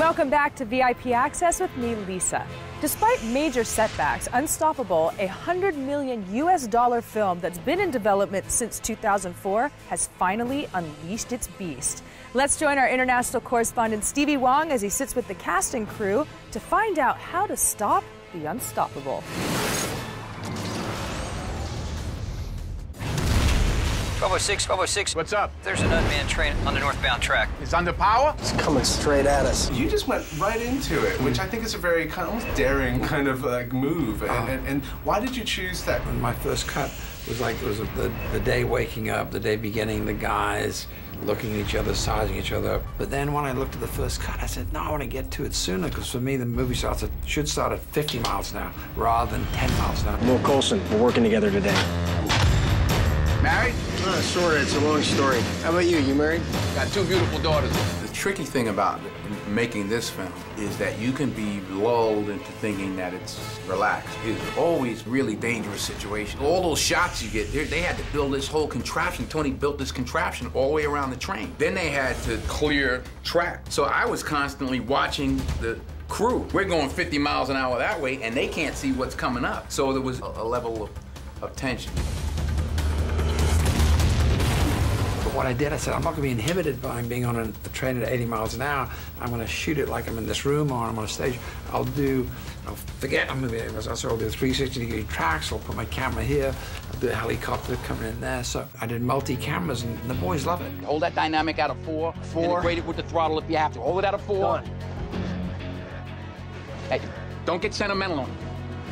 Welcome back to VIP Access with me, Lisa. Despite major setbacks, Unstoppable, a $100 million film that's been in development since 2004, has finally unleashed its beast. Let's join our international correspondent Stevie Wong as he sits with the cast and crew to find out how to stop the unstoppable. 1206, 1206. What's up? There's an unmanned train on the northbound track. It's under power? It's coming straight at us. You just went right into it, which I think is a very kind of almost daring kind of like move. And why did you choose that? And my first cut was like, it was the day waking up, the day beginning, the guys looking at each other, sizing each other up. But then when I looked at the first cut, I said, no, I want to get to it sooner, because for me, the movie should start at 50 miles an hour rather than 10 miles an hour. Will Coulson, we're working together today. Married? Sort of, it's a long story. How about you? You married? Got two beautiful daughters. The tricky thing about making this film is that you can be lulled into thinking that it's relaxed. It's always really dangerous situation. All those shots you get, they had to build this whole contraption. Tony built this contraption all the way around the train. Then they had to clear track. So I was constantly watching the crew. We're going 50 miles an hour that way, and they can't see what's coming up. So there was a level of tension. What I did, I said, I'm not going to be inhibited by being on a train at 80 miles an hour. I'm going to shoot it like I'm in this room or I'm on a stage. I'll forget I'm moving. So I'll do 360-degree tracks. I'll put my camera here. I'll do a helicopter coming in there. So I did multi-cameras, and the boys love it. Hold that dynamic out of 4. Integrate it with the throttle if you have to. Hold it out of 4. Done. Hey, don't get sentimental on it.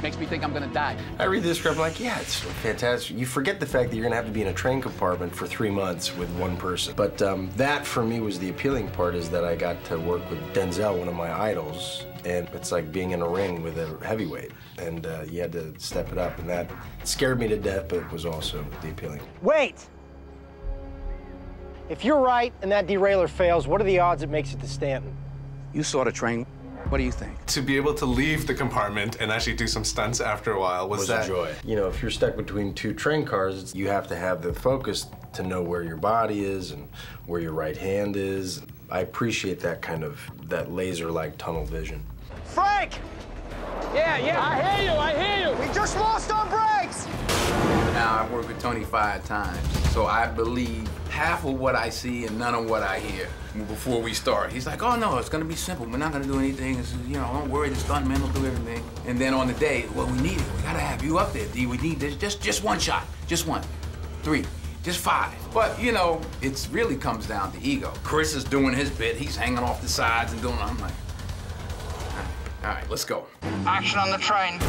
Makes me think I'm gonna die. I read this script like, yeah, it's fantastic. You forget the fact that you're gonna have to be in a train compartment for 3 months with one person. But that, for me, was the appealing part, is that I got to work with Denzel, one of my idols, and it's like being in a ring with a heavyweight, and you had to step it up, and that scared me to death, but it was also the appealing. Wait! If you're right and that derailer fails, what are the odds it makes it to Stanton? You saw the train. What do you think? To be able to leave the compartment and actually do some stunts after a while was that a joy. You know, if you're stuck between 2 train cars, you have to have the focus to know where your body is and where your right hand is. I appreciate that kind of, that laser-like tunnel vision. Frank! Yeah. I hear you! We just lost our brakes! Now, I've worked with Tony 5 times, so I believe half of what I see and none of what I hear before we start. He's like, oh, no, it's going to be simple. We're not going to do anything. It's, you know, don't worry, the stuntman will do everything. And then on the day, well, we need it. We got to have you up there, D. We need this. Just one shot. Just 1. 3. Just 5. But, you know, it really comes down to ego. Chris is doing his bit. He's hanging off the sides and doing it. I'm like, all right, let's go. Action on the train.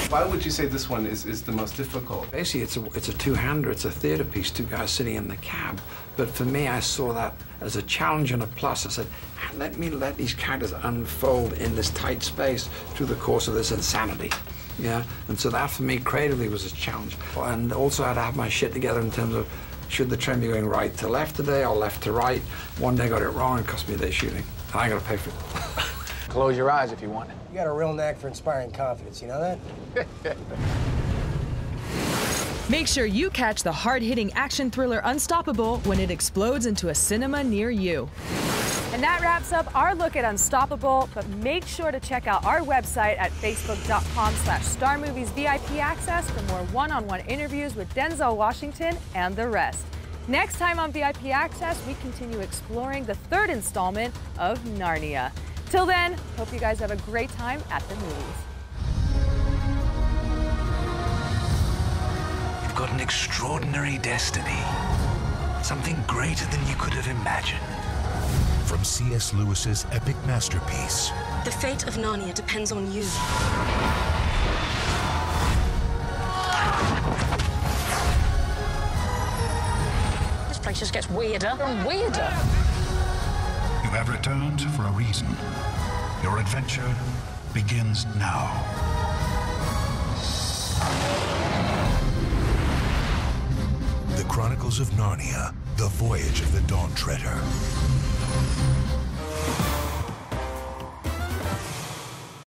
Why would you say this one is the most difficult? Basically, it's a two-hander. It's a theater piece, 2 guys sitting in the cab. But for me, I saw that as a challenge and a plus. I said, let me let these characters unfold in this tight space through the course of this insanity. Yeah, and so that for me creatively was a challenge. And also I had to have my shit together in terms of, should the train be going right to left today or left to right? One day I got it wrong, it cost me a day shooting. And I got to pay for it. Close your eyes if you want it. You got a real knack for inspiring confidence, you know that? Make sure you catch the hard-hitting action thriller Unstoppable when it explodes into a cinema near you. And that wraps up our look at Unstoppable, but make sure to check out our website at facebook.com/StarMoviesVIP Access for more one-on-one interviews with Denzel Washington and the rest. Next time on VIP Access, we continue exploring the 3rd installment of Narnia. Till then, hope you guys have a great time at the movies. You've got an extraordinary destiny. Something greater than you could have imagined. From C.S. Lewis's epic masterpiece. The fate of Narnia depends on you. This place just gets weirder and weirder. You have returned for a reason. Your adventure begins now. The Chronicles of Narnia, The Voyage of the Dawn Treader.